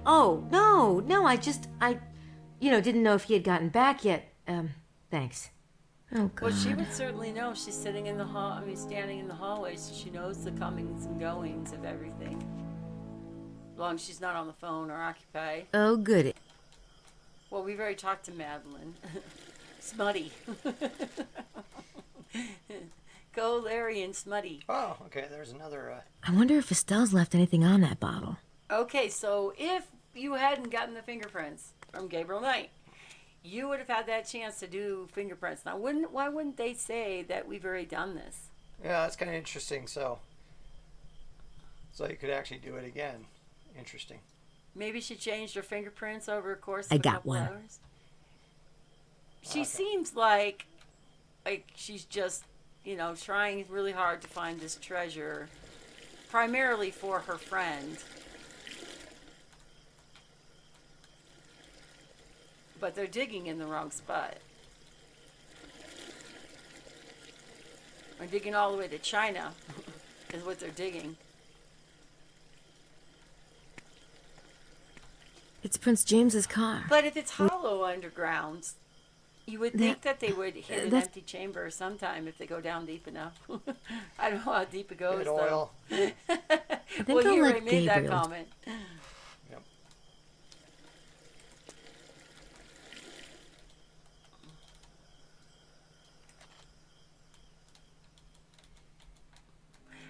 Oh, no, didn't know if he had gotten back yet. Thanks. Oh, Well, she God. would certainly know. She's sitting in the hall. I mean, standing in the hallway, so she knows the comings and goings of everything. As long as she's not on the phone or occupied. Oh, goody. Well, we've already talked to Madeline. Smutty. Go, Larry and Smutty. Oh, okay. There's another. I wonder if Estelle's left anything on that bottle. Okay, so if you hadn't gotten the fingerprints from Gabriel Knight, you would have had that chance to do fingerprints. Now, why wouldn't they say that we've already done this? Yeah, that's kind of interesting. So you could actually do it again. Interesting. Maybe she changed her fingerprints over a course of I a got couple one. hours. She Okay. seems like she's just, trying really hard to find this treasure, primarily for her friend. But they're digging in the wrong spot. They're digging all the way to China, is what they're digging. It's Prince James's car. But if it's hollow underground, you would think that they would hit an that's- empty chamber sometime if they go down deep enough. I don't know how deep it goes, Good though. oil. think Well, I'll you let already made that Gabriel- comment. Yep.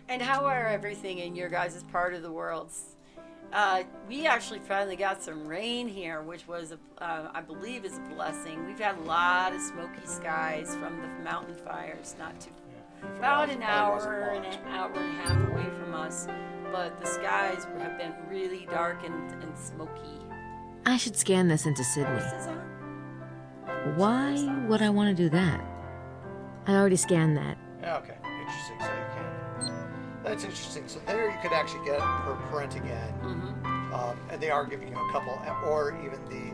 And how are everything in your guys' part of the world? We actually finally got some rain here, which was, I believe, is a blessing. We've had a lot of smoky skies from the mountain fires, not too about an hour and a half away from us, but the skies have been really dark and smoky. I should scan this into Sydney. This is on. Why would I want to do that? I already scanned that. Yeah, okay. Interesting. So you can. That's interesting. So there you could actually get her print again. And they are giving you a couple, or even the.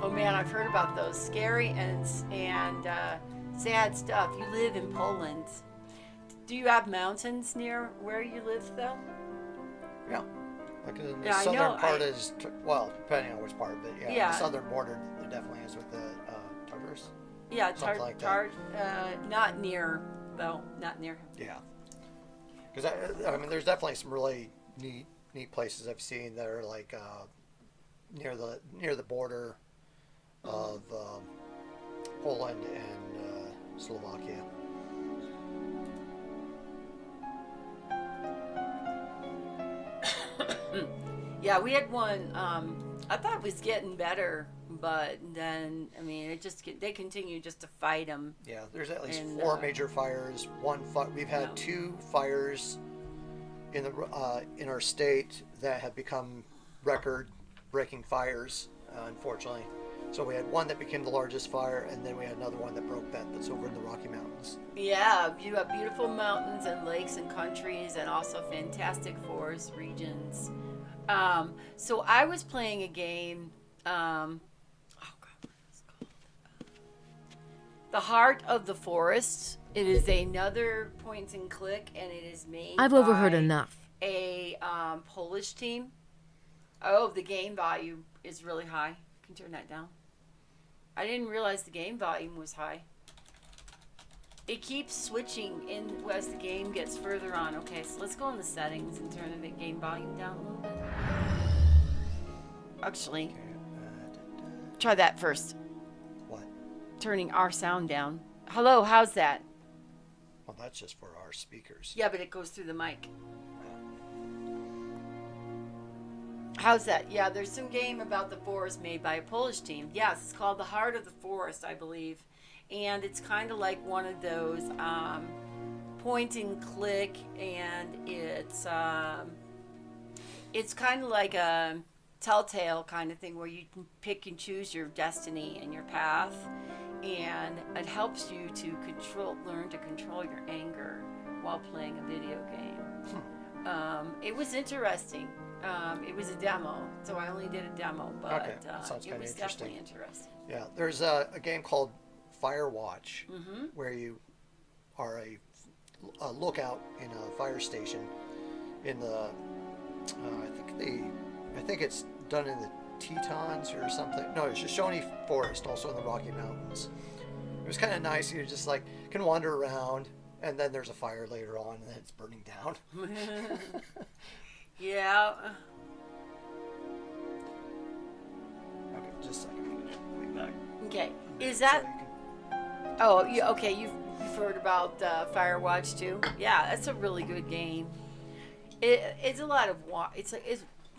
Oh man, I've heard about those scary and sad stuff. You live in Poland. Do you have mountains near where you live, though? Yeah. Like in the Yeah, I southern know, part is, well, depending on which part, but yeah, Yeah. the southern border there definitely is with the Tartars. Yeah, Something like that. not near, though, not near. Yeah. Because I mean, there's definitely some really neat places I've seen that are like near the border of Poland and Slovakia. Yeah, we had one. I thought it was getting better, but then they continue just to fight them. Yeah, there's at least And, 4 major fires. We've had 2 fires in our state that have become record-breaking fires, unfortunately. So we had one that became the largest fire, and then we had another one that broke that's over in the Rocky Mountains. Yeah, you have beautiful mountains and lakes and countries, and also fantastic forest regions. So I was playing a game. Oh God, what is it called? The Heart of the Forest. It is another point and click, and it is made. I've overheard by enough. A Polish team. Oh, the game volume is really high. You can turn that down. I didn't realize the game volume was high. It keeps switching in as the game gets further on. Okay, so let's go in the settings and turn the game volume down a little bit. Actually, try that first. What? Turning our sound down. Hello, how's that? Well, that's just for our speakers. Yeah, but it goes through the mic. How's that? Yeah, there's some game about the forest made by a Polish team. Yes, it's called The Heart of the Forest, I believe. And it's kind of like one of those point and click, and it's kind of like a Telltale kind of thing where you can pick and choose your destiny and your path, and it helps you to learn to control your anger while playing a video game. It was interesting. It was a demo, so I only did a demo, but Okay, that sounds it kinda was interesting. definitely interesting. Yeah, there's a game called Firewatch where you are a lookout in a fire station in the I think think it's done in the Tetons or something. No, it's Shoshone Forest, also in the Rocky Mountains. It was kind of nice. You just like can wander around, and then there's a fire later on, and then it's burning down. Yeah. Okay, just a second. I'll be back. Okay. Is So that? you can- Oh, yeah. Okay. You've heard about Firewatch too? Yeah, that's a really good game. It's a lot of it's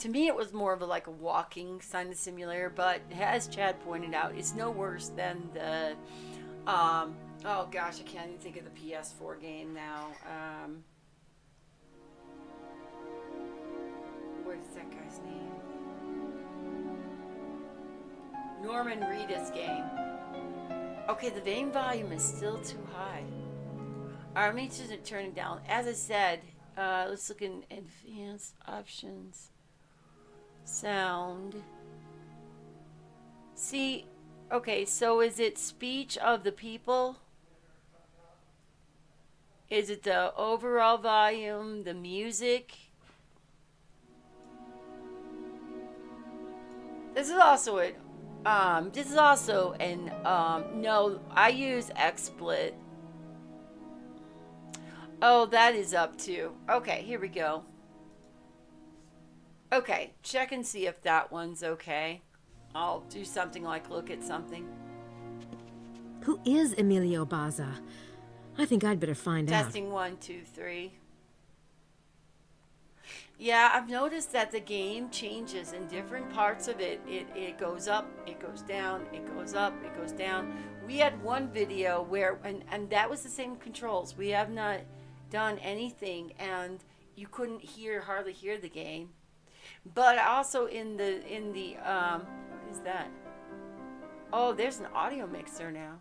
to me it was more of like a walking kind of simulator, but as Chad pointed out, it's no worse than the oh gosh, I can't even think of the PS4 game now. What is that guy's name? Norman Reedus game. Okay, the game volume is still too high. Alright, let me just turn it down. As I said, let's look in advanced options. Sound. See, okay, so is it speech of the people? Is it the overall volume, the music? This is also an no, I use XSplit. Oh, that is up too. Okay, here we go. Okay, check and see if that one's okay. I'll do something like look at something. Who is Emilio Baza? I think I'd better find out. Testing 1, 2, 3. Yeah, I've noticed that the game changes in different parts of it. It goes up, it goes down, it goes up, it goes down. We had one video where, and that was the same controls. We have not done anything, and you couldn't hardly hear the game. But also in the what is that? Oh, there's an audio mixer now.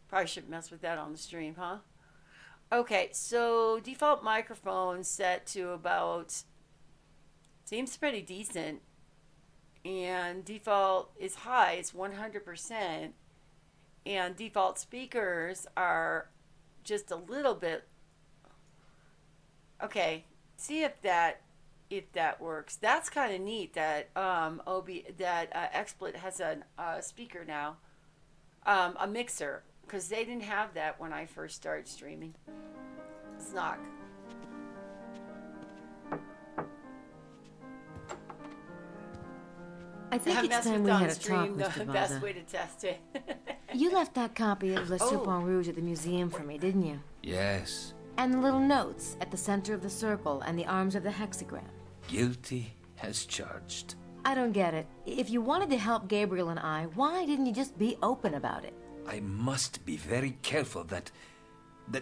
Probably shouldn't mess with that on the stream, huh? Okay, so default microphone set to about, seems pretty decent. And default is high, it's 100%. And default speakers are just a little bit. Okay, see if that works. That's kind of neat that XSplit has a speaker now, a mixer, because they didn't have that when I first started streaming. Snock. I think Not it's mess time with we on had a talk, stream, Mr. the Baza. best way to test it. You left that copy of Le Oh. Serpent Rouge at the museum for me, didn't you? Yes, And the little notes at the center of the circle and the arms of the hexagram. guilty as charged. I don't get it. If you wanted to help Gabriel and I, why didn't you just be open about it? I must be very careful that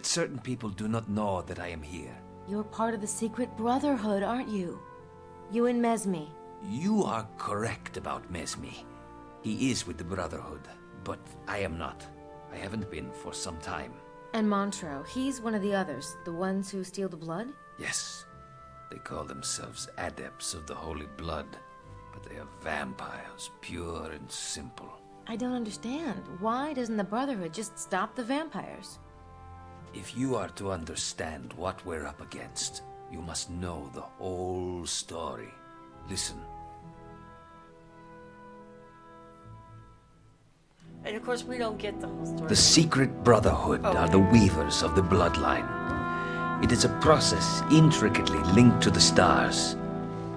certain people do not know that I am here. You're part of the secret brotherhood, aren't you? You and Mesme. You are correct about Mesme. He is with the Brotherhood, but I am not. I haven't been for some time. And Montreux, he's one of the others, the ones who steal the blood? Yes, they call themselves adepts of the holy blood, but they are vampires, pure and simple. I don't understand. Why doesn't the Brotherhood just stop the vampires? If you are to understand what we're up against, you must know the whole story. Listen. And of course, we don't get the whole story. The secret brotherhood are the weavers of the bloodline. It is a process intricately linked to the stars.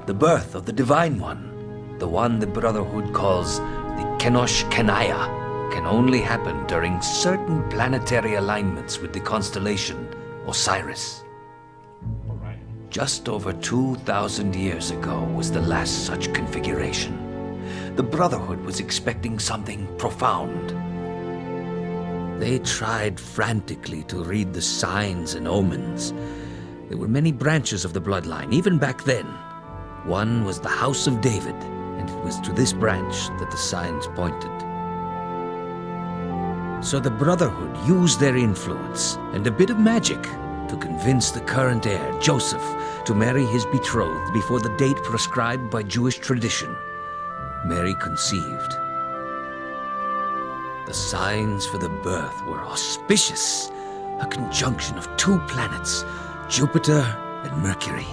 The birth of the Divine One, the one the Brotherhood calls the Kenosh Kenaya, can only happen during certain planetary alignments with the constellation Osiris. Just over 2,000 years ago was the last such configuration. The Brotherhood was expecting something profound. They tried frantically to read the signs and omens. There were many branches of the bloodline, even back then. One was the House of David, and it was to this branch that the signs pointed. So the Brotherhood used their influence and a bit of magic to convince the current heir, Joseph, to marry his betrothed before the date prescribed by Jewish tradition. Mary conceived. The signs for the birth were auspicious, a conjunction of two planets, Jupiter and Mercury.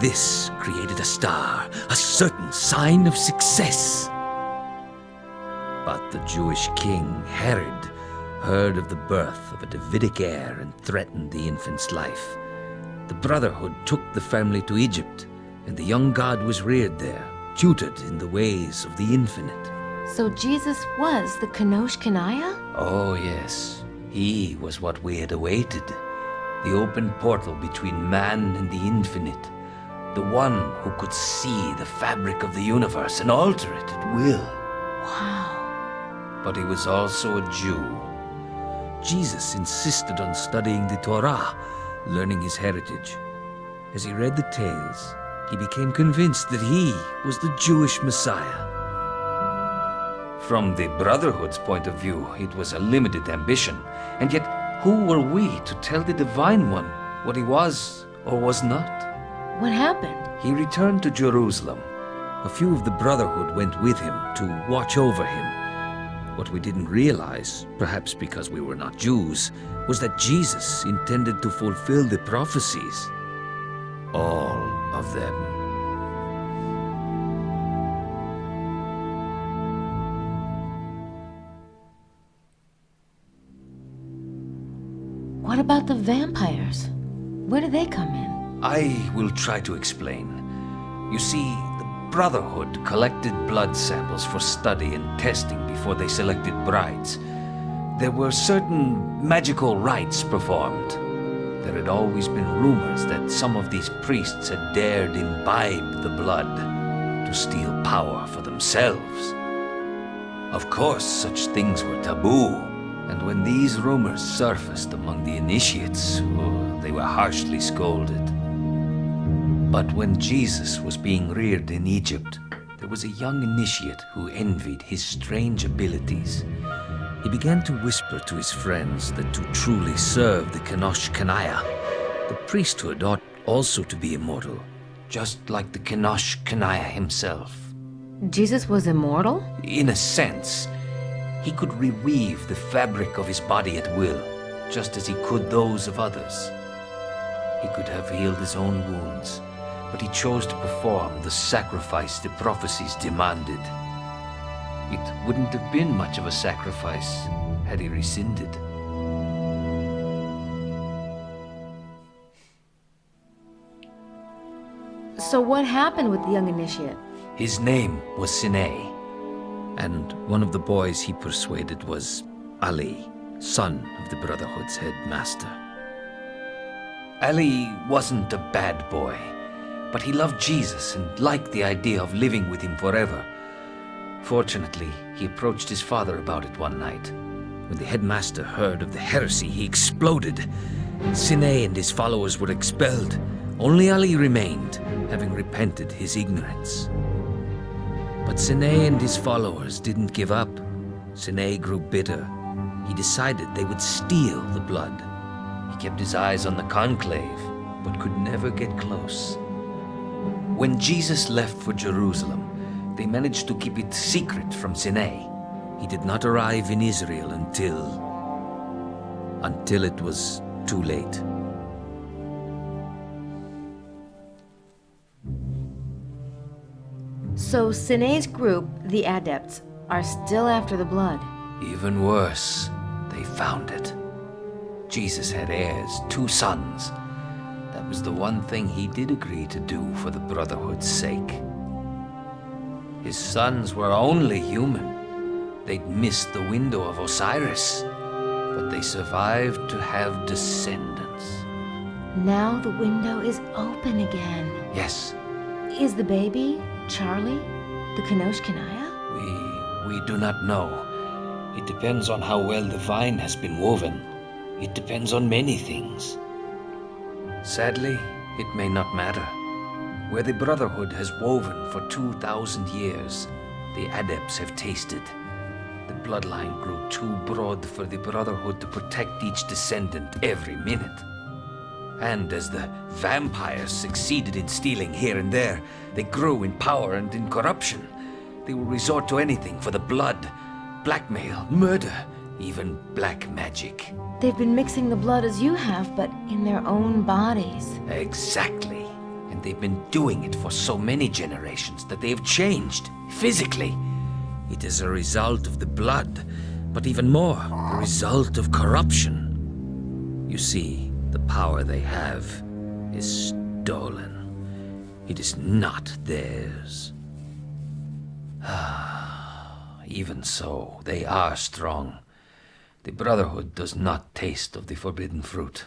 This created a star, a certain sign of success. But the Jewish king, Herod, heard of the birth of a Davidic heir and threatened the infant's life. The Brotherhood took the family to Egypt, and the young god was reared there, tutored in the ways of the infinite. So Jesus was the Kenosh Kanaya? Oh yes, he was what we had awaited. The open portal between man and the infinite. The one who could see the fabric of the universe and alter it at will. Wow. But he was also a Jew. Jesus insisted on studying the Torah, learning his heritage. As he read the tales, he became convinced that he was the Jewish Messiah. From the Brotherhood's point of view, it was a limited ambition, and yet who were we to tell the Divine One what he was or was not? What happened? He returned to Jerusalem. A few of the Brotherhood went with him to watch over him. What we didn't realize, perhaps because we were not Jews, was that Jesus intended to fulfill the prophecies. All of them. What about the vampires? Where do they come in? I will try to explain. You see, the Brotherhood collected blood samples for study and testing before they selected brides. There were certain magical rites performed. There had always been rumors that some of these priests had dared imbibe the blood to steal power for themselves. Of course, such things were taboo, and when these rumors surfaced among the initiates, they were harshly scolded. But when Jesus was being reared in Egypt, there was a young initiate who envied his strange abilities. He began to whisper to his friends that to truly serve the Kenosh Kanaya, the priesthood ought also to be immortal, just like the Kenosh Kanaya himself. Jesus was immortal? In a sense, he could reweave the fabric of his body at will, just as he could those of others. He could have healed his own wounds, but he chose to perform the sacrifice the prophecies demanded. It wouldn't have been much of a sacrifice had he rescinded. So what happened with the young initiate? His name was Sinai, and one of the boys he persuaded was Ali, son of the Brotherhood's headmaster. Ali wasn't a bad boy, but he loved Jesus and liked the idea of living with him forever. Fortunately, he approached his father about it one night. When the headmaster heard of the heresy, he exploded. Sinai and his followers were expelled. Only Ali remained, having repented his ignorance. But Sinai and his followers didn't give up. Sinai grew bitter. He decided they would steal the blood. He kept his eyes on the conclave, but could never get close. When Jesus left for Jerusalem, they managed to keep it secret from Sinai. He did not arrive in Israel until it was too late. So Sinai's group, the Adepts, are still after the blood. Even worse, they found it. Jesus had heirs, 2 sons. That was the one thing he did agree to do for the Brotherhood's sake. His sons were only human. They'd missed the window of Osiris, but they survived to have descendants. Now the window is open again. Yes, Is the baby, Charlie, the Kenosh Kanaya? we do not know. It depends on how well the vine has been woven. It depends on many things. Sadly, it may not matter. Where the Brotherhood has woven for 2,000 years, the Adepts have tasted. The bloodline grew too broad for the Brotherhood to protect each descendant every minute. And as the vampires succeeded in stealing here and there, they grew in power and in corruption. They will resort to anything for the blood, blackmail, murder, even black magic. They've been mixing the blood as you have, but in their own bodies. Exactly. And they've been doing it for so many generations that they have changed, physically. It is a result of the blood, but even more, the result of corruption. You see, the power they have is stolen. It is not theirs. Even so, they are strong. The Brotherhood does not taste of the forbidden fruit.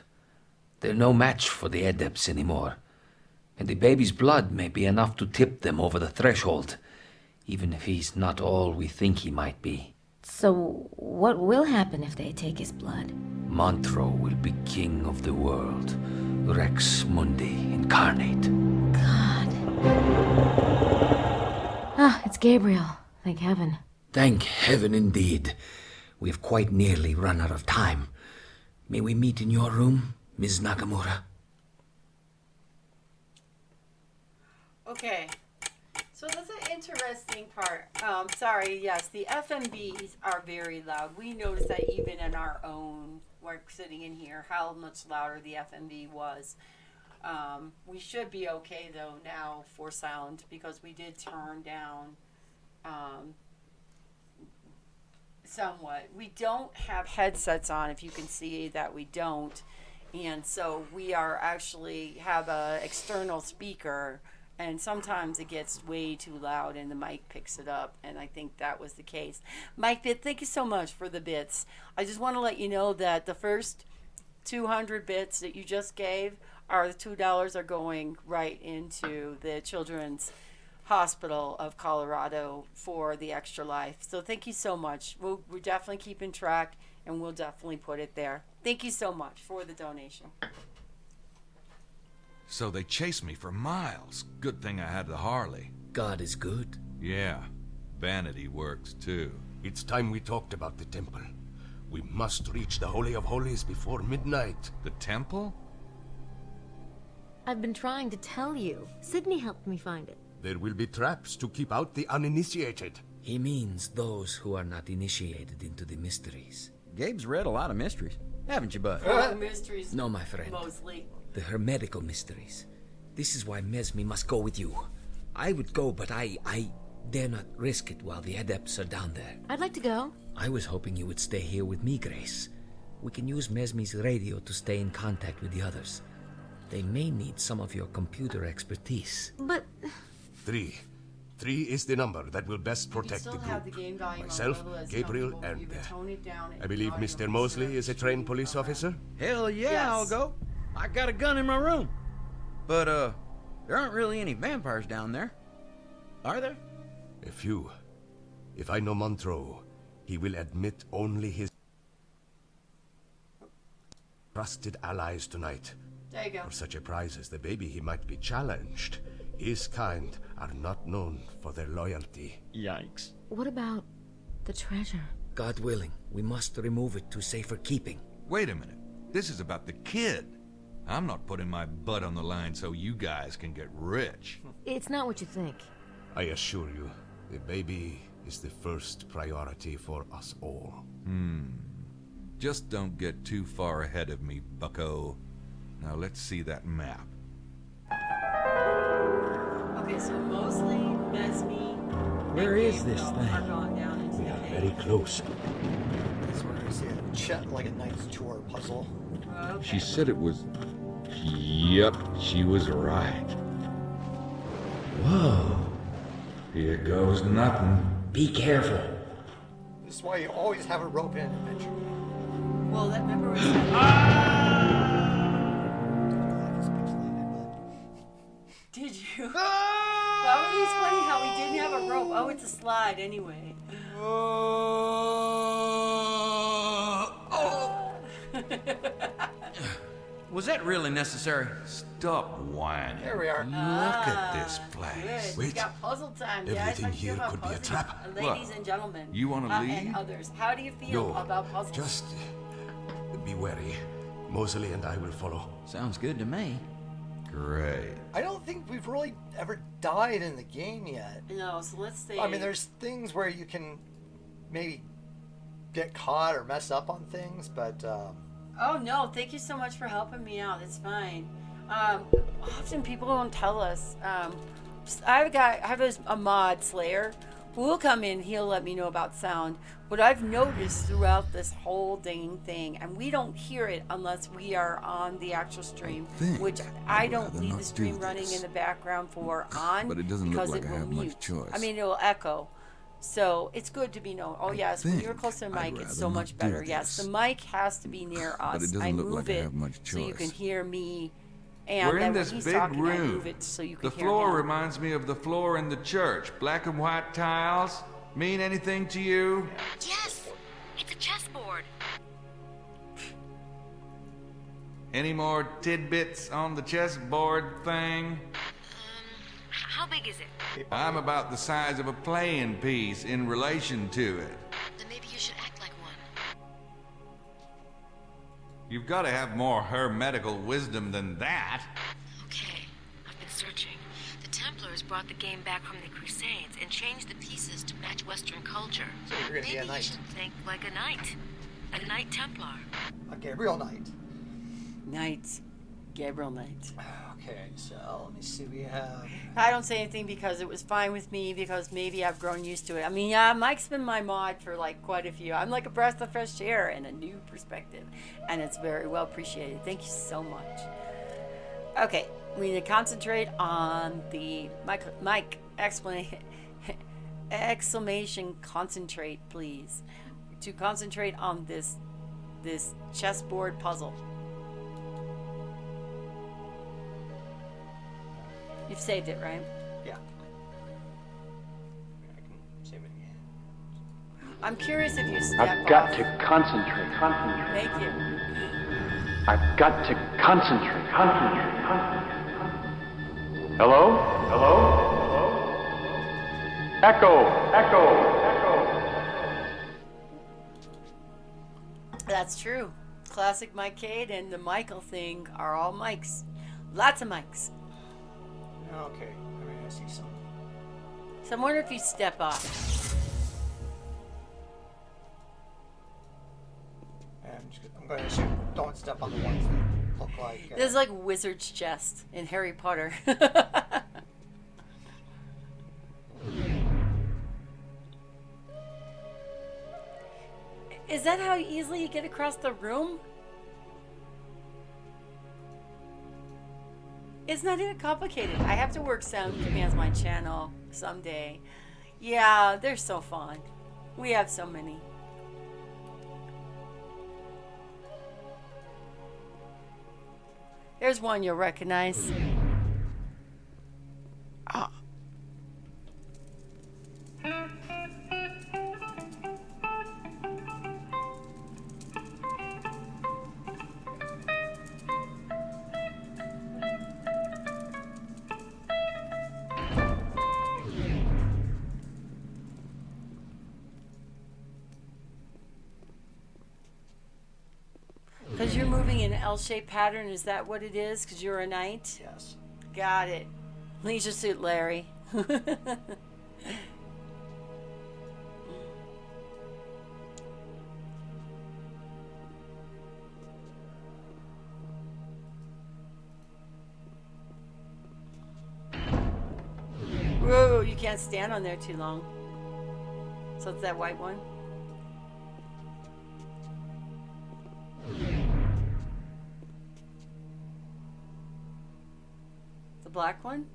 They're no match for the adepts anymore. And the baby's blood may be enough to tip them over the threshold, even if he's not all we think he might be. So, what will happen if they take his blood? Montreux will be king of the world. Rex Mundi incarnate. God. Ah, it's Gabriel. Thank heaven. Thank heaven indeed. We've quite nearly run out of time. May we meet in your room, Ms. Nakamura? Okay. So that's an interesting part. Sorry, yes, the FMBs are very loud. We noticed that even in our own, we're sitting in here, how much louder the FMB was. We should be okay, though, now for sound, because we did turn down somewhat. We don't have headsets on, if you can see that we don't. And so we are actually have a external speaker, and sometimes it gets way too loud and the mic picks it up, and I think that was the case. Mike Bit, thank you so much for the bits. I just want to let you know that the first 200 bits that you just gave are the $2 are going right into the Children's Hospital of Colorado for the Extra Life. So thank you so much. We're definitely keeping track, and we'll definitely put it there. Thank you so much for the donation. So they chased me for miles. Good thing I had the Harley. God is good. Yeah, vanity works too. It's time we talked about the temple. We must reach the Holy of Holies before midnight. The temple? I've been trying to tell you. Sydney helped me find it. There will be traps to keep out the uninitiated. He means those who are not initiated into the mysteries. Gabe's read a lot of mysteries, haven't you, bud? Mysteries. No, my friend. Mostly. The hermetical mysteries. This is why Mesme must go with you. I would go, but I dare not risk it while the adepts are down there. I'd like to go. I was hoping you would stay here with me, Grace. We can use Mesme's radio to stay in contact with the others. They may need some of your computer expertise. But 3. 3 is the number that will best protect the still have the group. game volume on Myself, level as Gabriel, comfortable. You and can tone it down I believe volume Mr. of Mosley research. is a trained police officer. Hell yeah, Yes. I'll go. I got a gun in my room. But, there aren't really any vampires down there. Are there? A few. If I know Montreux, he will admit only his trusted allies tonight. There you go. For such a prize as the baby, he might be challenged. His kind are not known for their loyalty. Yikes. what about the treasure? God willing, we must remove it to safer keeping. Wait a minute. This is about the kid. I'm not putting my butt on the line so you guys can get rich. It's not what you think. I assure you, the baby is the first priority for us all. Just don't get too far ahead of me, bucko. Now let's see that map. Okay, so mostly Mesme. Where is this Are thing? gone down into the cave. Very close. That's where I see it. Chet like a Knight's Tour puzzle. Okay. She said it was... Yep, she was right. Whoa. Here goes nothing. Be careful. This is why you always have a rope in an adventure. Well, that remember was It's pixelated, Did you? That was funny how we didn't have a rope. Oh, it's a slide anyway. Was that really necessary? Stop whining. but there we are. Look at this Good. place. We Wait. got puzzle time, guys. Everything How do you feel here about could be a puzzling? trap. Ladies What? and gentlemen. You wanna And leave? others. How do you feel No, about puzzles? just be wary. Mosley and I will follow. Sounds good to me. Great. I don't think we've really ever died in the game yet. No, so let's stay. I mean, there's things where you can maybe get caught or mess up on things, but Oh no! Thank you so much for helping me out. It's fine. often people don't tell us. I have a mod Slayer who will come in. He'll let me know about sound. What I've noticed throughout this whole dang thing, and we don't hear it unless we are on the actual stream, which I don't rather leave not the stream do running this. in the background for on, But it doesn't look because like it I will have much mute. choice. I mean, it will echo. So it's good to be known. Oh yes, when you're think close to the I'd mic, it's rather so not much do better. Yes, this. the mic has to be near us. But it doesn't I look move like I it have much so you can choice. hear me. And We're then in when this he's big talking, I room. move it so you The can hear floor him. reminds me of the floor in the church. Black and white tiles. Mean anything to you? Yes, it's a chessboard. Any more tidbits on the chessboard thing? How big is it? I'm about the size of a playing piece in relation to it. Then maybe you should act like one. You've got to have more hermetical wisdom than that. Okay, I've been searching. The Templars brought the game back from the Crusades and changed the pieces to match Western culture. So you're gonna be Maybe a you knight. should think like a knight. A Knight Templar. A Gabriel Knight. Knight. Gabriel Knight. Okay, so let me see. We have. I don't say anything because it was fine with me, because maybe I've grown used to it. I mean, yeah, Mike's been my mod for like quite a few. I'm like a breath of fresh air and a new perspective, and it's very well appreciated. Thank you so much. Okay, we need to concentrate on the Mike exclamation concentrate, please. To concentrate on this chessboard puzzle. You've saved it, right? Yeah. I can save it again. I'm curious if you step I've got off. to concentrate. Thank you. I've got to concentrate. Hello? Echo. That's true. Classic Mike Cade and the Michael thing are all mics. Lots of mics. Okay. I mean, I see some. So I'm wondering if you step off. And I'm going to assume don't step on the ones that look like. This is like Wizard's Chest in Harry Potter. Is that how easily you get across the room? It's not even complicated. I have to work sound commands my channel someday. Yeah, they're so fun. We have so many. There's one you'll recognize. Ah. Because you're moving in an L-shaped pattern, is that what it is? Because you're a knight? Yes. Got it. Leisure suit Larry. Whoa, you can't stand on there too long. So it's that white one? The black one?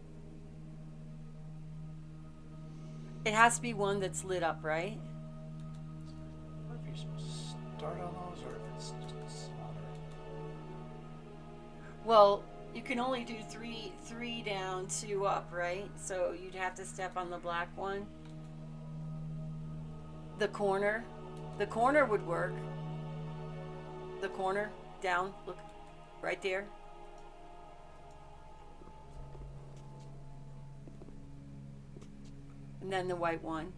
It has to be one that's lit up, right? I wonder if you're supposed to start on those or if it's just smaller. Well, you can only do three down, 2 up, right? So you'd have to step on the black one. The corner would work. The corner, down, look, right there. And then the white one.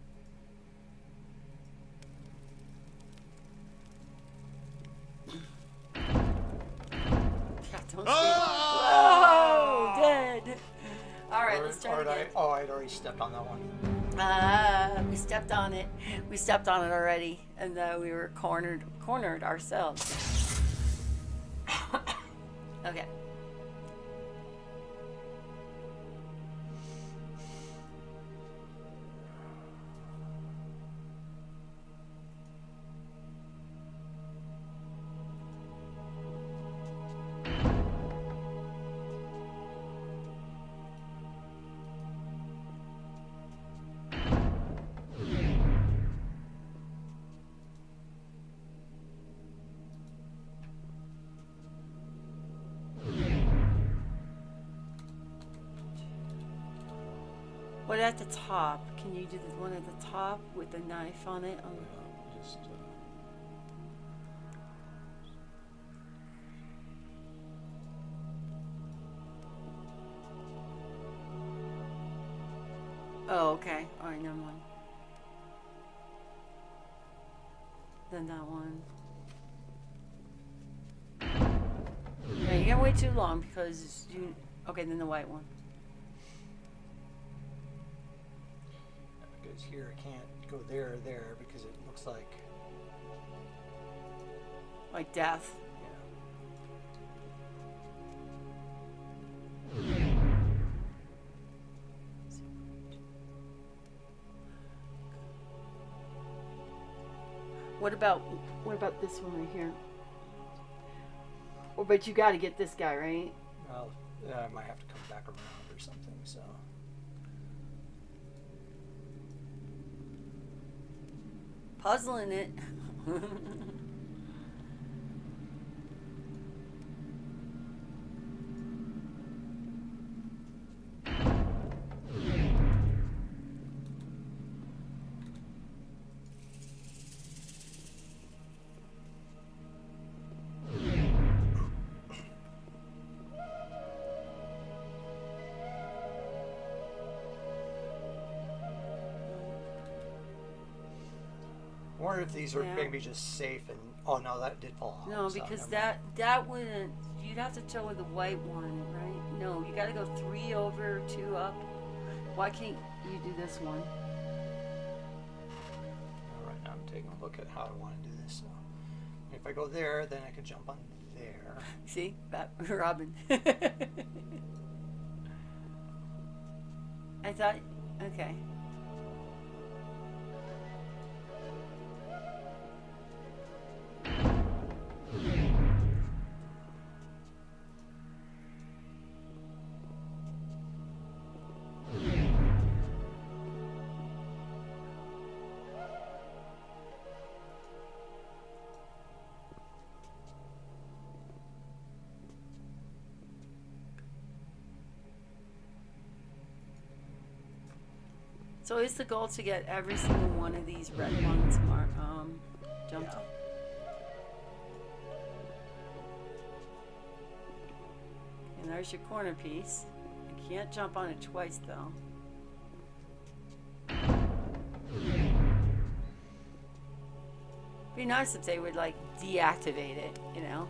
God, don't Whoa! Dead. All right, let's try it again. I'd already stepped on that one. We stepped on it. We stepped on it already, and we were cornered ourselves. Okay. What at the top? Can you do the one at the top with the knife on it? Just, Oh, okay. All right, never mind. Then that one. Yeah, you can't wait too long because you. Okay, then the white one. because here I can't go there or there because it looks like. Like death. What about this one right here? Well, but you got to get this guy, right? Well, I might have to come back around or something. So. Puzzling it. I wonder if these are Yeah. maybe just safe and oh no, that did fall off. No, so because never that wouldn't. You'd have to go with the white one, right? No, you got to go 3 over, 2 up. Why can't you do this one? mind. All right, now I'm taking a look at how I want to do this. So if I go there, then I can jump on there. See, that Robin. I thought, okay. So is the goal to get every single one of these red ones jumped? Yeah. And there's your corner piece. You can't jump on it twice though. Be nice if they would like deactivate it, you know?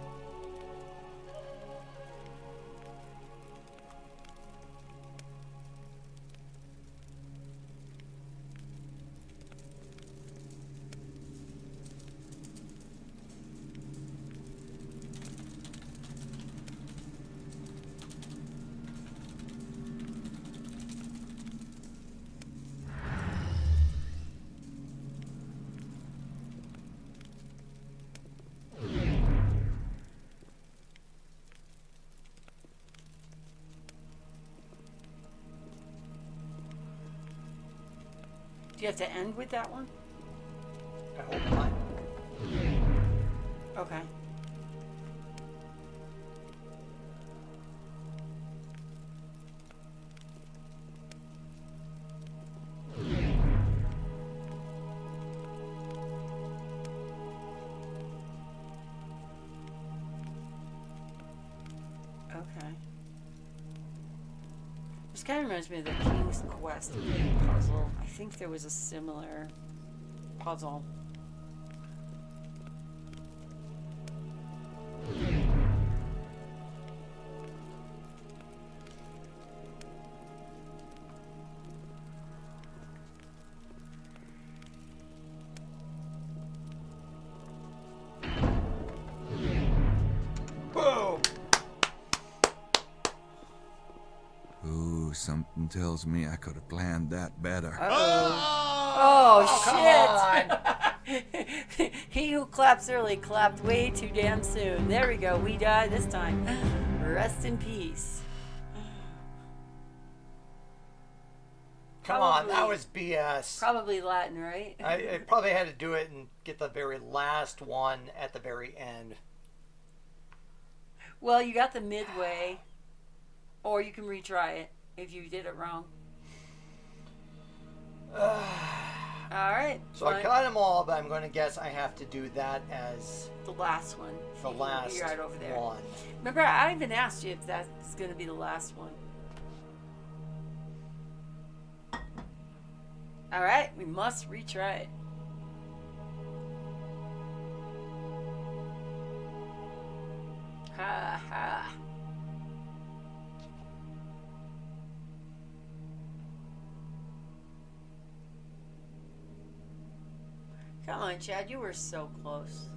Do you have to end with that one? I hope not. Okay. Okay. This kind of reminds me of the King's Quest puzzle. I think there was a similar puzzle. Boom! Ooh, something tells me I could have planned that better. Oh, shit! He who claps early clapped way too damn soon. There we go. We die this time. Rest in peace. Come on, that Probably- was BS. Probably Latin, right? I probably had to do it and get the very last one at the very end. Well, you got the midway, or you can retry it if you did it wrong. So I cut them all, but I'm going to guess I have to do that as the last one. the last You're right over there. one. Remember, I even asked you if that's going to be the last one. All right, we must retry it. Ha ha. Come on, Chad, you were so close.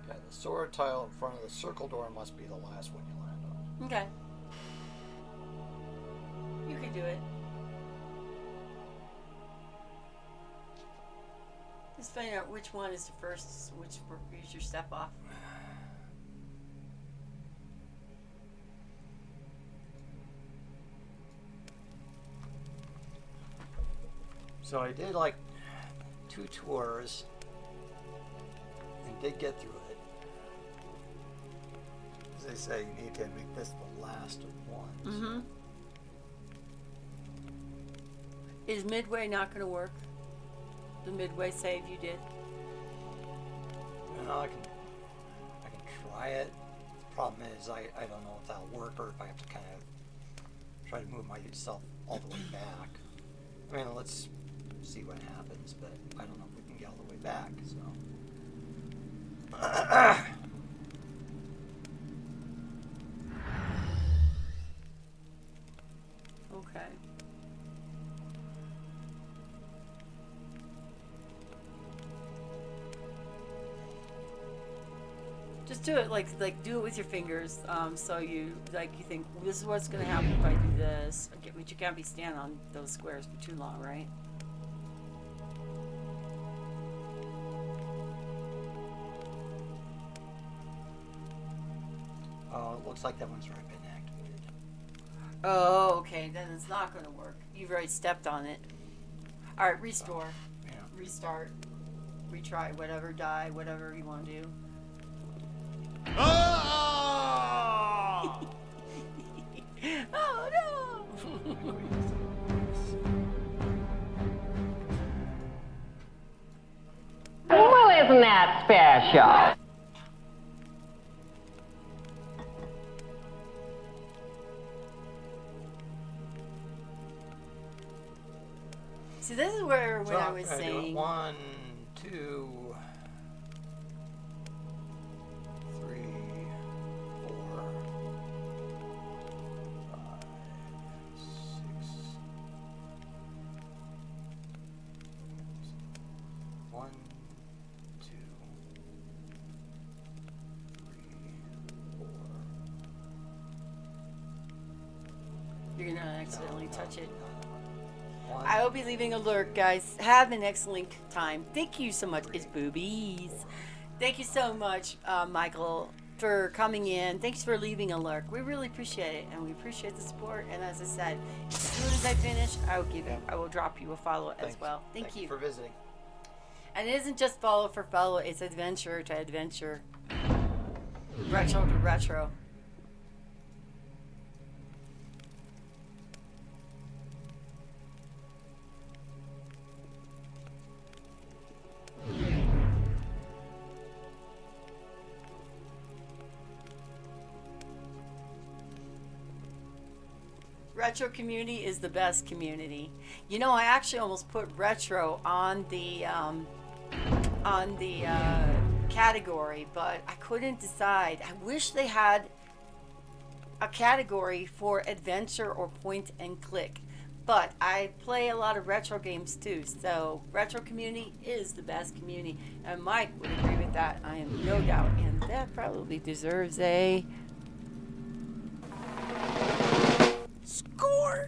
Yeah, the sword tile in front of the circle door must be the last one you land on. Okay. You can do it. Just find out which one is the first, which is your step off. So I did like 2 tours and did get through it. As they say, you need to make this the last one. Mm-hmm. Is Midway not going to work? The Midway save you did? Well, I can try it. The problem is I don't know if that'll work or if I have to kind of try to move myself all the way back. I mean, let's see what happens, but I don't know if we can get all the way back, so. Okay. Just do it like do it with your fingers. So you think this is what's gonna happen if I do this. Okay, but you can't be standing on those squares for too long, right? Oh, it looks like that one's already been activated. Oh, okay. Then it's not gonna work. You've already stepped on it. All right, restore. Yeah. Restart. Retry. Whatever. Die. Whatever you want to do. Oh no! Well, isn't that special? See, this is where when So I was I'm gonna do it. saying 1, 2, 3, 4, 5, 6. 1, 2, 3, 4. you're gonna accidentally touch it. 1. I will be leaving a lurk, guys. Have an excellent time. Thank you so much. It's boobies. Thank you so much, Michael, for coming in. Thanks for leaving a lurk. We really appreciate it, and we appreciate the support. And as I said, as soon as I finish, I will drop you a follow as well. Thank you for visiting. And it isn't just follow for follow; it's adventure to adventure, retro to retro. Retro community is the best community. You know, I actually almost put retro on the category, but I couldn't decide. I wish they had a category for adventure or point and click, but I play a lot of retro games too, so retro community is the best community, and Mike would agree with that. I am no doubt, and that probably deserves a score.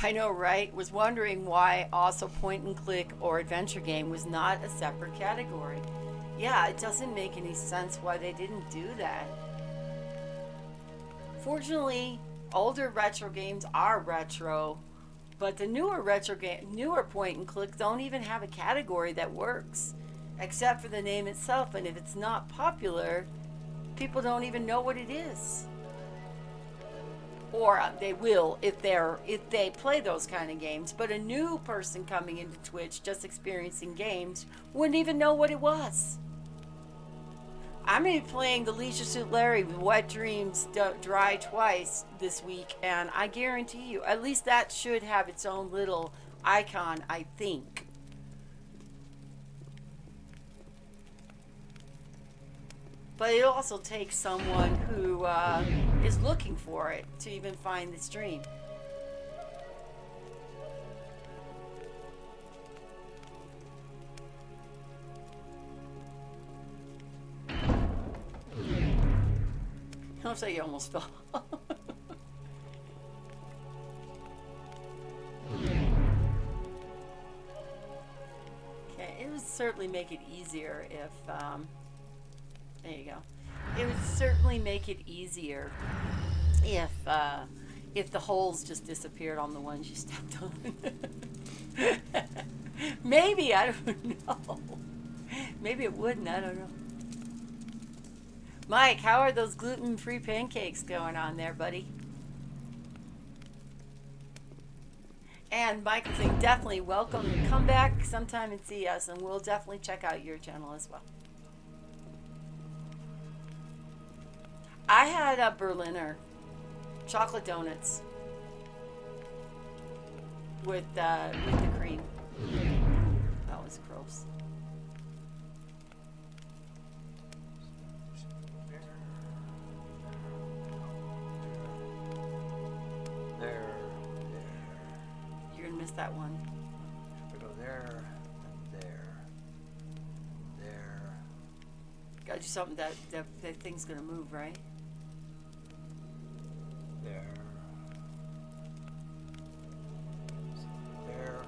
I know, right? Was wondering why also point and click or adventure game was not a separate category. Yeah, it doesn't make any sense why they didn't do that. Fortunately, older retro games are retro, but the newer point and click don't even have a category that works, except for the name itself. And if it's not popular, people don't even know what it is. Or they will if they play those kind of games. But a new person coming into Twitch just experiencing games wouldn't even know what it was. I'm going to be playing the Leisure Suit Larry with Wet Dreams Dry Twice this week, and I guarantee you, at least that should have its own little icon, I think. But it also takes someone who is looking for it to even find the stream. Looks like you almost fell. Okay, it would certainly make it easier if, there you go. It would certainly make it easier if the holes just disappeared on the ones you stepped on. Maybe, I don't know. Maybe it wouldn't, I don't know. Mike, how are those gluten-free pancakes going on there, buddy? And Michael saying, definitely welcome to come back sometime and see us, and we'll definitely check out your channel as well. I had a Berliner chocolate donuts with the cream. That was gross. There. You're gonna miss that one. We go there, and there. Gotta do something that thing's gonna move, right? There. There.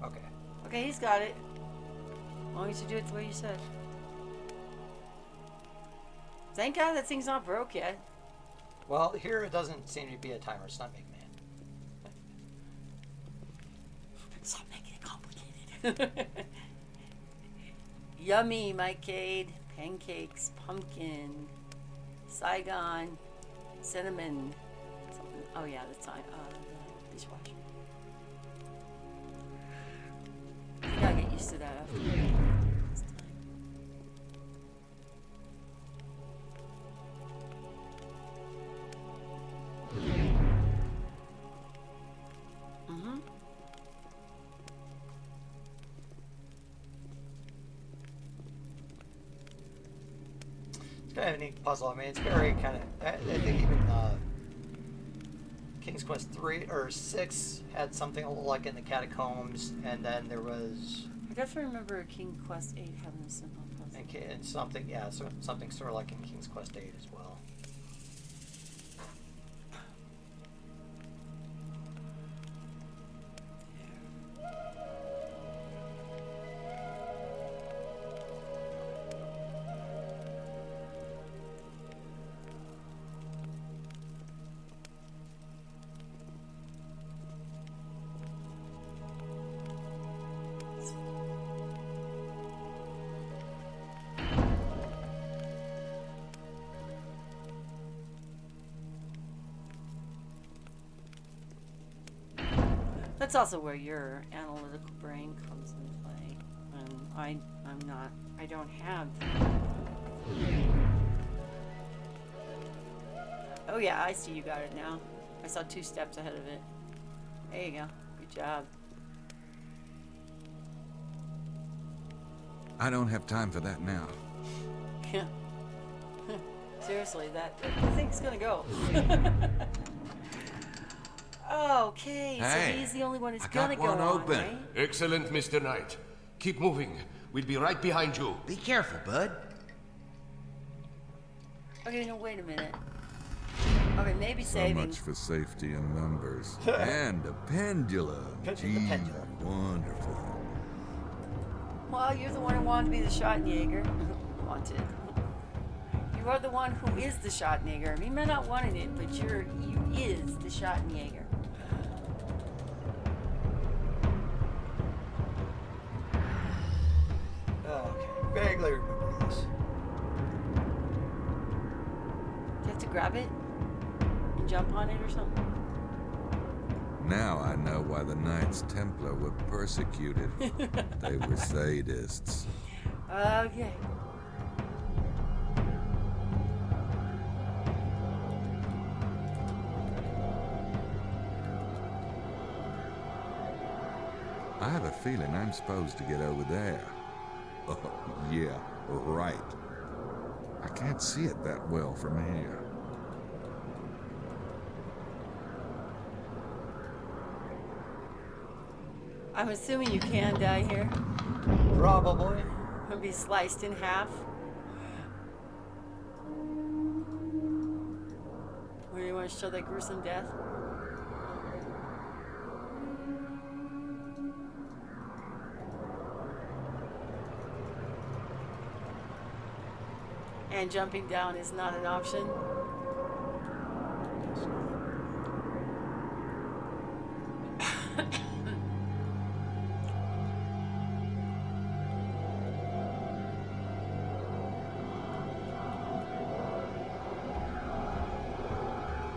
Okay. Okay, he's got it. As long as you do it the way you said. Thank God that thing's not broke yet. Well, here it doesn't seem to be a timer. It's not making it. Stop making it complicated. Yummy, Mike Cade. Pancakes, pumpkin, Saigon, cinnamon. Something. Oh yeah, that's the dishwasher. I think I'll get used to that after this time. Kind of a neat puzzle. I mean, it's very kind of. I think even King's Quest 3 or 6 had something a little like in the catacombs, and then there was. I definitely remember King Quest 8 having a simple puzzle. And something, yeah, so something sort of like in King's Quest 8 as well. That's also where your analytical brain comes into play. And I don't have. Oh yeah, I see you got it now. I saw 2 steps ahead of it. There you go. Good job. I don't have time for that now. Yeah. Seriously, that thing's gonna go. Okay, Hey, so he's the only one who's I gonna got go one on, open. right? Excellent, Mr. Knight. Keep moving. We'll be right behind you. Be careful, bud. Okay, no, wait a minute. Okay, maybe So saving. much for safety in numbers. And a pendulum. Gee, wonderful. Well, you're the one who wanted to be the Schottenjäger. Wanted. You are the one who is the Schottenjäger. He may not wanted it, but you is the Schottenjäger. Okay, vaguely remember this. Do you have to grab it and jump on it or something? Now I know why the Knights Templar were persecuted. They were sadists. Okay. I have a feeling I'm supposed to get over there. Oh, yeah, right. I can't see it that well from here. I'm assuming you can die here. Probably. It'll be sliced in half. Where do you want to show that gruesome death? And jumping down is not an option.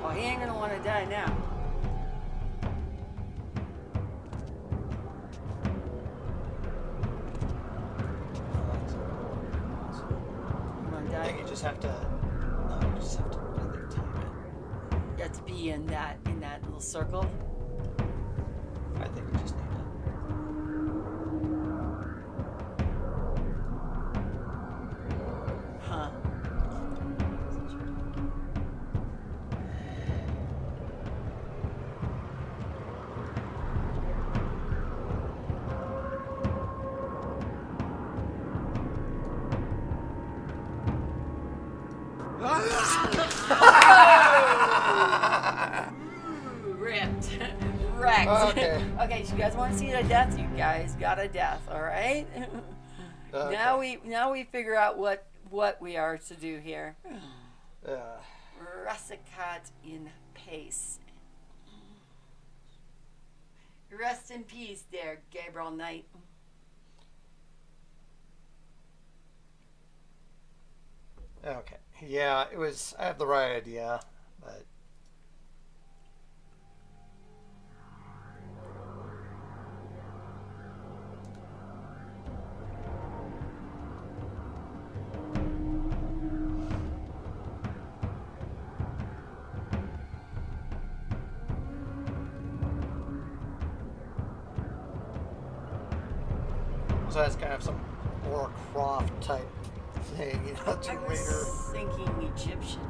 Oh, he ain't gonna want to die now. I think you just have to. No, you just have to. I think time it. You have to be in that little circle. I think we just need to. Huh. Ripped. Wrecked. Okay. Okay, so you guys want to see a death? You guys got a death, all right? Okay. Now we figure out what we are to do here. Yeah. Russicat in pace. Rest in peace there, Gabriel Knight. Okay. Yeah, it was. I have the right idea, but. So that's kind of some Laura Croft type thing, you know, I Tomb was Raider. thinking Egyptian.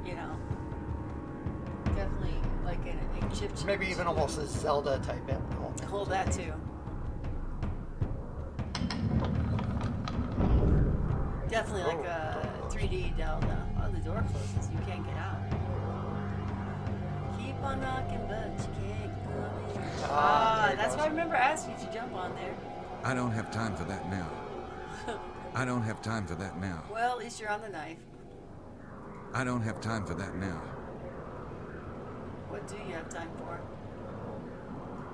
You know, definitely like an Egyptian. Maybe even almost a Zelda type element. Hold that too. Definitely like a 3D Zelda. Oh, the door closes. You can't get out. Keep on knocking, but you can't come in. That's why I remember asking you to jump on there. I don't have time for that now. I don't have time for that now. Well, at least you're on the knife. I don't have time for that now. What do you have time for?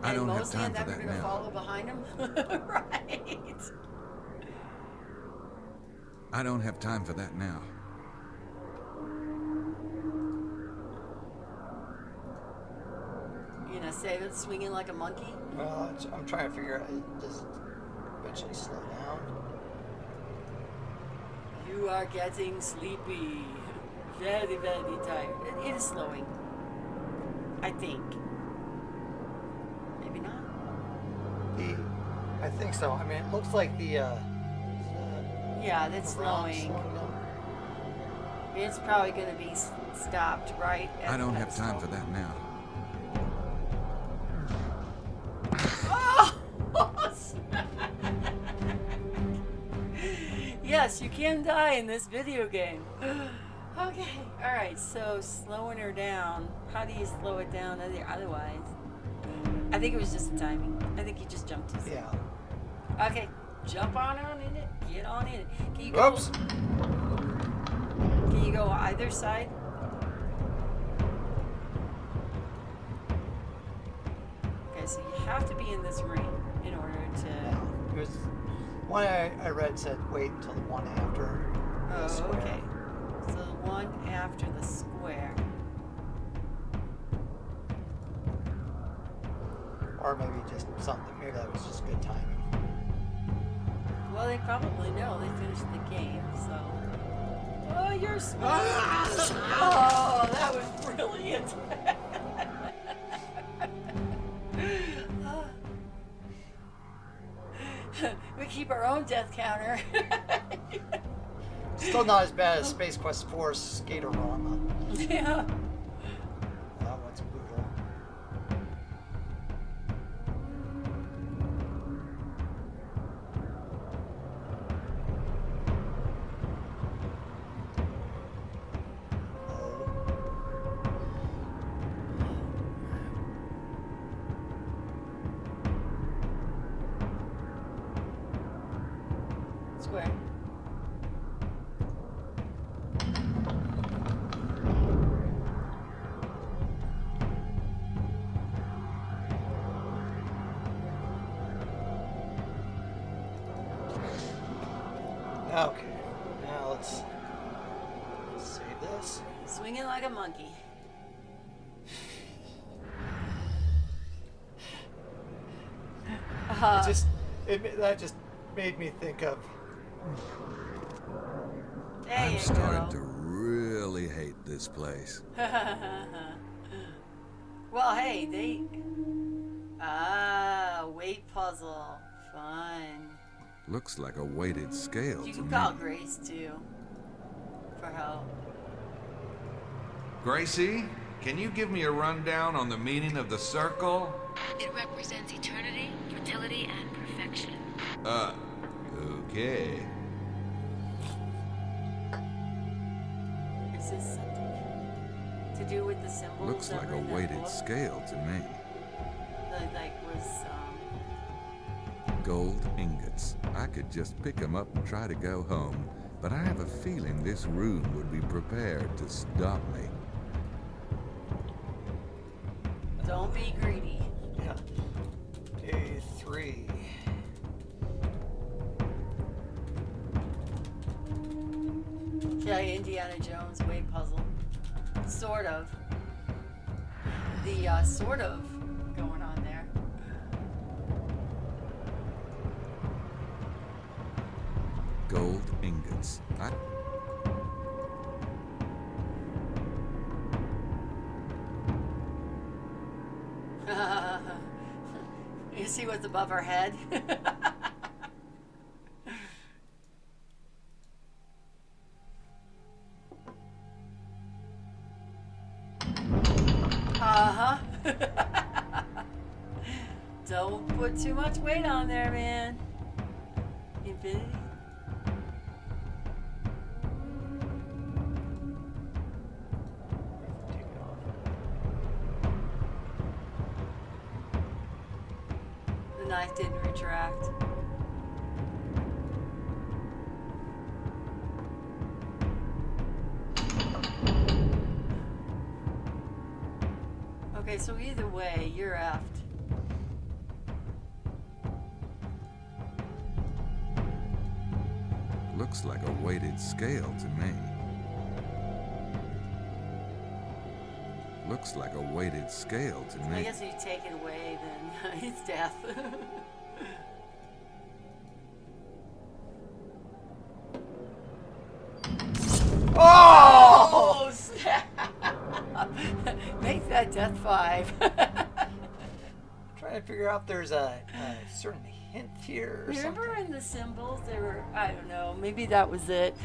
I don't have mostly time for and that we're gonna now. follow behind him? Right. I don't have time for that now. You know, save it swinging like a monkey? Well, I'm trying to figure out, does it eventually slow down? You are getting sleepy. Very, very tired. It is slowing. I think. Maybe not. I think so. I mean, it looks like the Yeah, that's slowing. It's probably going to be stopped right at I don't the have time for pedestal. that now. Oh! Yes, you can die in this video game. Okay, alright, so slowing her down. How do you slow it down otherwise? I think it was just the timing. I think you just jumped too soon. Yeah. Okay, jump on in it. Get on in it. Can you go? Oops. Can you go either side? Okay, so you have to be in this ring in order to. It was one I read said wait until the one after the square. Okay. So the one after the square. Or maybe just something. Maybe that was just good timing. Well, they probably know. They finished the game, so. Oh, you're smart. Oh, that was brilliant. We keep our own death counter. Still not as bad as Space Quest 4's Skater Run. Yeah. That one's brutal. Square. Okay. Now let's save this. Swinging like a monkey. That just made me think of. There I'm you starting go. to really hate this place. Well, hey, weight puzzle. Fun. Looks like a weighted scale You to can me. call Grace, too. For help. Gracie, can you give me a rundown on the meaning of the circle? It represents eternity, fertility, and perfection. Okay. Is this something to do with the symbols? Looks that like were a in that weighted book? scale to me. Was Gold ingots. I could just pick them up and try to go home, but I have a feeling this room would be prepared to stop me. don't be greedy. Yeah. Okay, 3. Yeah, Indiana Jones weight puzzle. Sort of. The sort of going on there. Gold ingots. You see what's above her head? Uh-huh. Don't put too much weight on there, man. Infinity. The knife didn't retract. Okay, so either way, you're effed. Looks like a weighted scale to me. Looks like a weighted scale to me. I guess if you take it away, then it's death. Oh! Snap! Make that death 5. Trying to figure out if there's a certain hint here or Remember something. in the symbols, they were, I don't know, maybe that was it.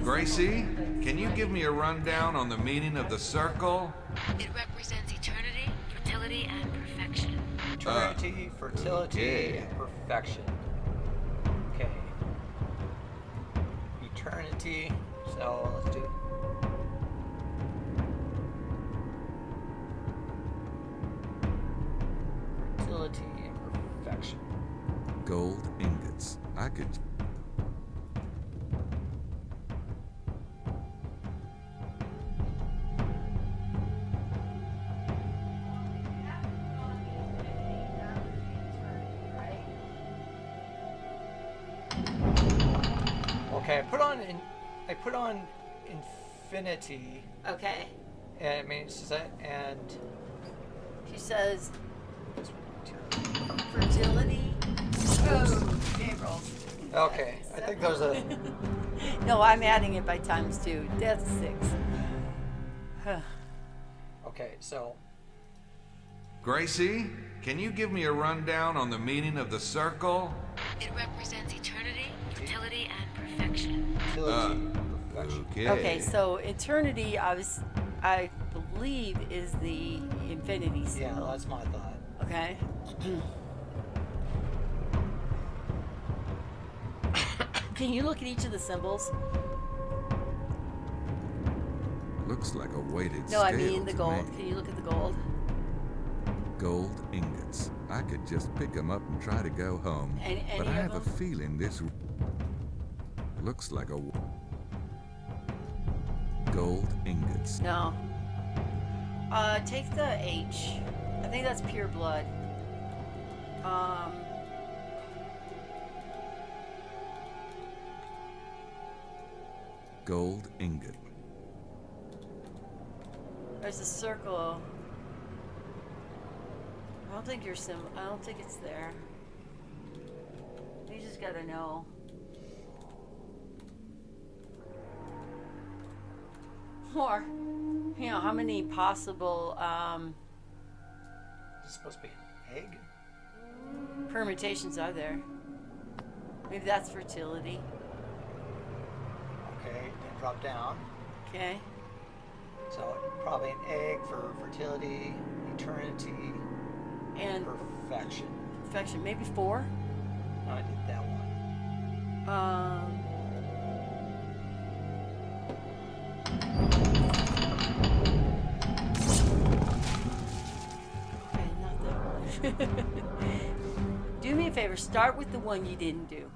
Gracie, can you give me a rundown on the meaning of the circle? It represents eternity, fertility, and perfection. Eternity, fertility, okay. and perfection. Okay. eternity. So let's do fertility and perfection. Gold ingots. I could. Okay, I put on infinity. Okay. And it means and She says fertility. Oh, Gabriel. okay, I think there's a. No, I'm adding it by times 2. That's 6. Okay, so Gracie, can you give me a rundown on the meaning of the circle? It represents eternity, fertility, and perfection. Okay. Okay, so eternity, I believe, is the infinity symbol. yeah, that's my thought. Okay. Can you look at each of the symbols? Looks like a weighted No, I scale mean the to gold. me. Can you look at the gold? Gold ingots. I could just pick them up and try to go home. But I Any of have a them? feeling this looks like a gold ingots. No. Take the H. I think that's pure blood. Gold ingot. There's a circle. I don't think I don't think it's there. You just gotta know. Or, how many possible Is it supposed to be an egg? permutations are there? Maybe that's fertility. Okay, then drop down. Okay. So probably an egg for fertility, eternity, And perfection. perfection. Maybe 4. No, I did that one. Okay, not that one. Do me a favor, start with the one you didn't do.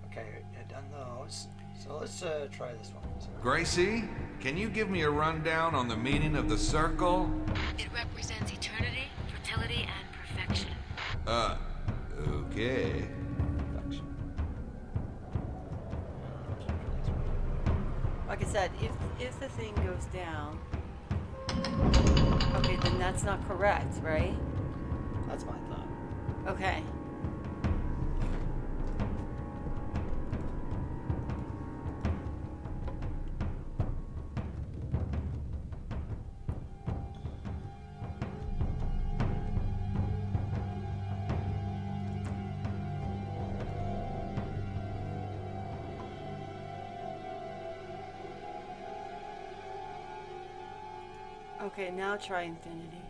Okay, I've done those. So let's try this one. Gracie, can you give me a rundown on the meaning of the circle? It represents eternity, fertility, and perfection. Okay. Like I said, if the thing goes down, okay, then that's not correct, right? That's my thought. Okay. Okay, now try infinity.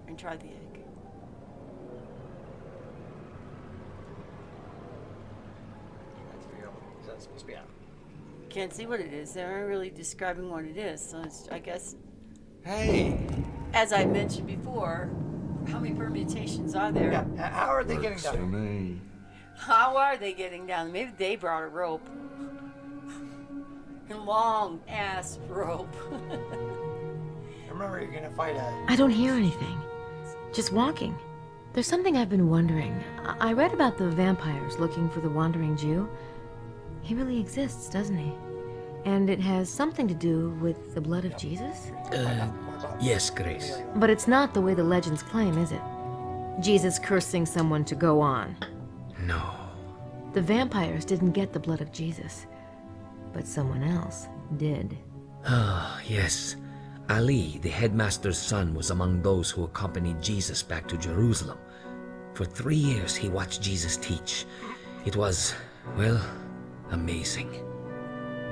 And try the egg. Is that supposed to be on? Can't see what it is. They aren't really describing what it is, so it's, I guess. Hey. As I mentioned before, how many permutations are there? Yeah, how are they getting Works for down? me. How are they getting down? Maybe they brought a rope. A long ass rope. Remember, you're gonna fight a. I don't hear anything. Just walking. There's something I've been wondering. I read about the vampires looking for the wandering Jew. He really exists, doesn't he? And it has something to do with the blood of Jesus? Yes, Grace. But it's not the way the legends claim, is it? Jesus cursing someone to go on. No. The vampires didn't get the blood of Jesus, but someone else did. Ah, yes. Ali, the headmaster's son, was among those who accompanied Jesus back to Jerusalem. For 3 years he watched Jesus teach. It was, well, amazing.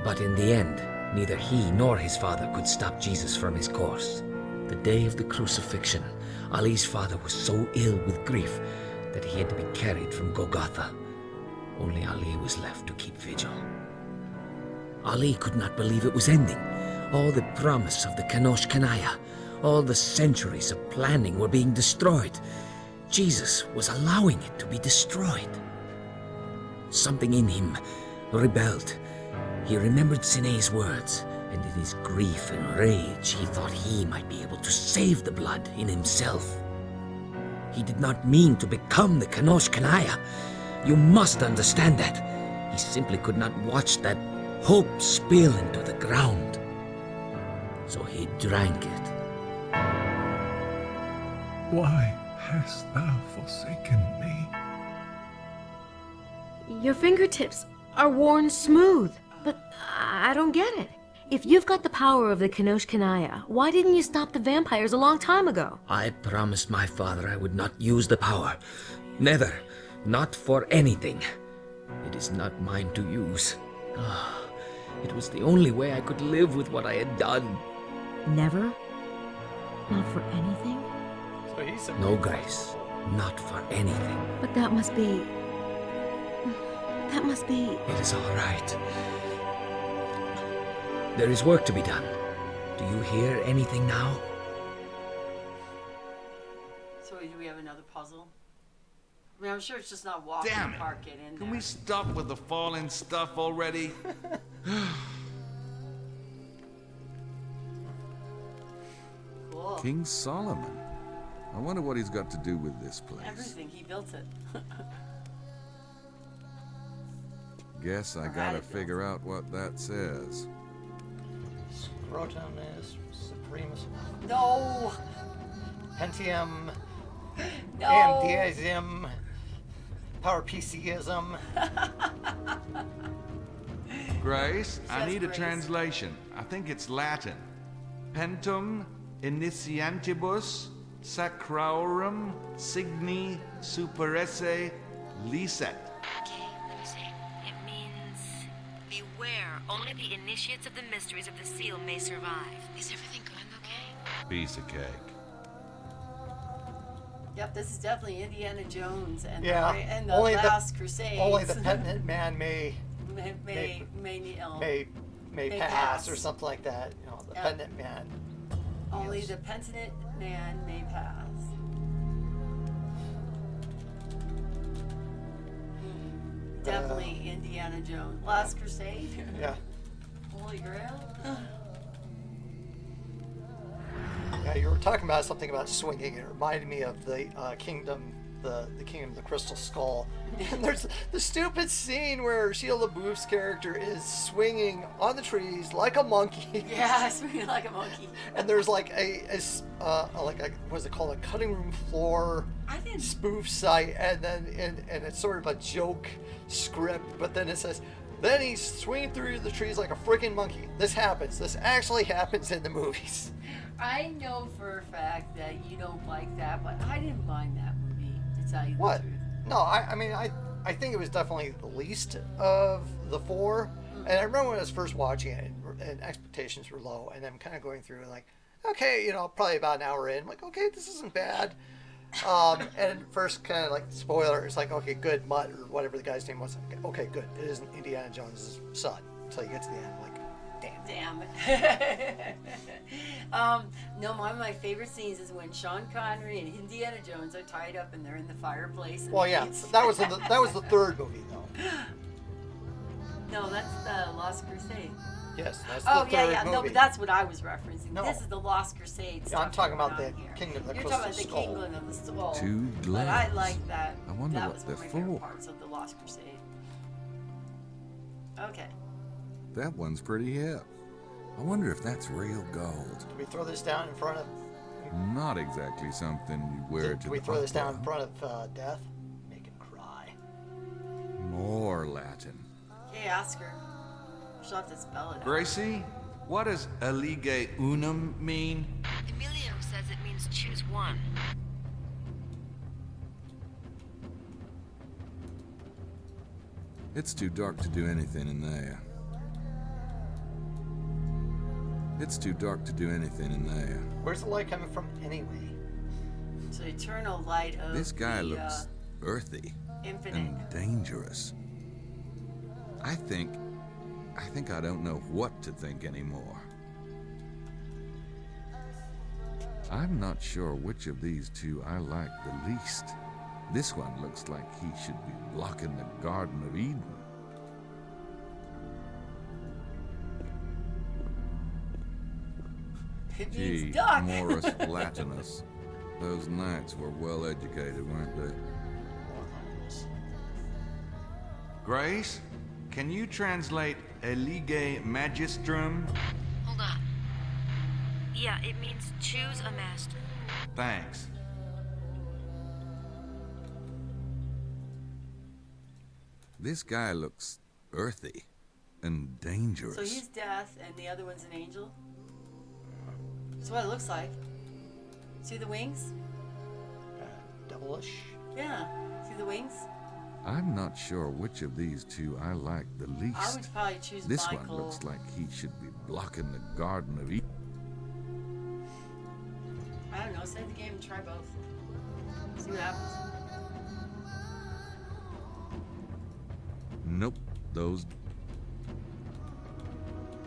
But in the end, neither he nor his father could stop Jesus from his course. The day of the crucifixion, Ali's father was so ill with grief that he had to be carried from Golgotha. Only Ali was left to keep vigil. Ali could not believe it was ending. All the promise of the Kanosh Kanaya, all the centuries of planning were being destroyed. Jesus was allowing it to be destroyed. Something in him rebelled. He remembered Sine's words, and in his grief and rage, he thought he might be able to save the blood in himself. He did not mean to become the Kanosh Kanaya. You must understand that. He simply could not watch that hope spill into the ground. So he drank it. Why hast thou forsaken me? Your fingertips are worn smooth, but I don't get it. If you've got the power of the Kanosh Kanaya, why didn't you stop the vampires a long time ago? I promised my father I would not use the power. Never. Not for anything. It is not mine to use. It was the only way I could live with what I had done. Never? Not for anything? So he's No grace. Not for anything. But that must be... It is all right. There is work to be done. Do you hear anything now? So do we have another puzzle? I mean, I'm sure it's just not walking Damn the it. park, get in Can there. we stop with the falling stuff already? Cool. King Solomon. I wonder what he's got to do with this place. Everything, he built it. Guess I gotta figure out what that says. Scrotum is Supremus. No! Pentium. No! AMDism. Power PCism. Grace, I Says need a Grace. translation. I think it's Latin. Pentum initiantibus sacrorum signi superesse licet. Okay, let me see. It means, beware, only the initiates of the mysteries of the seal may survive. Is everything going okay? Piece of cake. Yep, this is definitely Indiana Jones and Yeah, the only the- Last Crusade. Only the penitent man may pass or something like that. You know, the penitent man. Only the penitent man may pass. Definitely Indiana Jones. Last Crusade? Yeah. Holy Grail? Yeah, you were talking about something about swinging. It reminded me of the kingdom, the kingdom of the Crystal Skull. And there's the stupid scene where Shia LaBeouf's character is swinging on the trees like a monkey. Yeah, swinging like a monkey. And there's like what's it called, a cutting room floor spoof site, and then and it's sort of a joke script, but then it says, then he's swinging through the trees like a freaking monkey. This happens. This actually happens in the movies. I know for a fact that you don't like that, but I didn't mind that movie, to tell you What? the truth. No, I mean, I think it was definitely the least of the four. And I remember when I was first watching it, and expectations were low, and I'm kind of going through like, okay, you know, probably about an hour in, I'm like, okay, this isn't bad. And first kind of like spoiler, it's like, okay, good, Mutt or whatever the guy's name was. Okay, good. It isn't Indiana Jones' son until you get to the end. Like, Damn it. No, one of my favorite scenes is when Sean Connery and Indiana Jones are tied up and they're in the fireplace. And well, yeah, that was the third movie though. No, that's the Lost Crusade. Yes, that's oh, the yeah, third yeah. movie. No, but that's what I was referencing. No. This is the Lost Crusade. Yeah, I'm talking about the here. Kingdom of the You're Crystal talking about Skull. the Kingdom of the Skull. Two But I gloves. like that. I wonder that what was they're one of my favorite for. parts of the Lost Crusade. Okay. That one's pretty hip. I wonder if that's real gold. Do we throw this down in front of? Not exactly something you wear to Do we the throw this down in opera. front of Death? Make him cry. More Latin. Okay, ask her. She'll have to spell it out. Gracie, what does elige unum mean? Emilio says it means choose one. It's too dark to do anything in there. It's too dark to do anything in there. Where's the light coming from anyway? So eternal light of This guy the, looks earthy infinite. and dangerous. I think I don't know what to think anymore. I'm not sure which of these two I like the least. This one looks like he should be blocking the Garden of Eden. It Gee, means duck. Morus Latinus. Those knights were well educated, weren't they? Grace, can you translate Elige Magistrum? Hold on. Yeah, it means choose a master. Thanks. This guy looks earthy and dangerous. So he's death, and the other one's an angel? That's what it looks like. See the wings? Devilish. Yeah. See the wings? I'm not sure which of these two I like the least. I would probably choose This Michael. one looks like he should be blocking the Garden of Eden. I don't know. Save the game and try both. See what happens. Nope, those.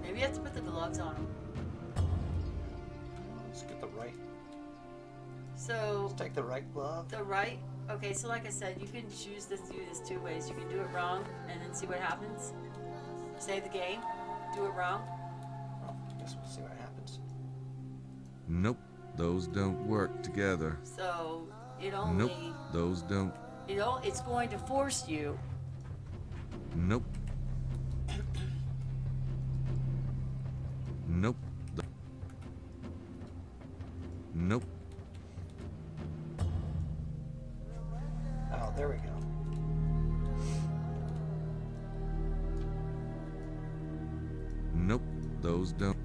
Maybe you have to put the gloves on him. Let's get the right. So Let's take the right glove. the right. Okay, so like I said, you can choose to do this two ways. You can do it wrong and then see what happens. Save the game. Do it wrong. Oh, I guess we'll see what happens. Nope, those don't work together. So it only. Nope, those don't. It's going to force you. Nope. Nope. Nope. Oh, there we go. Nope, those don't.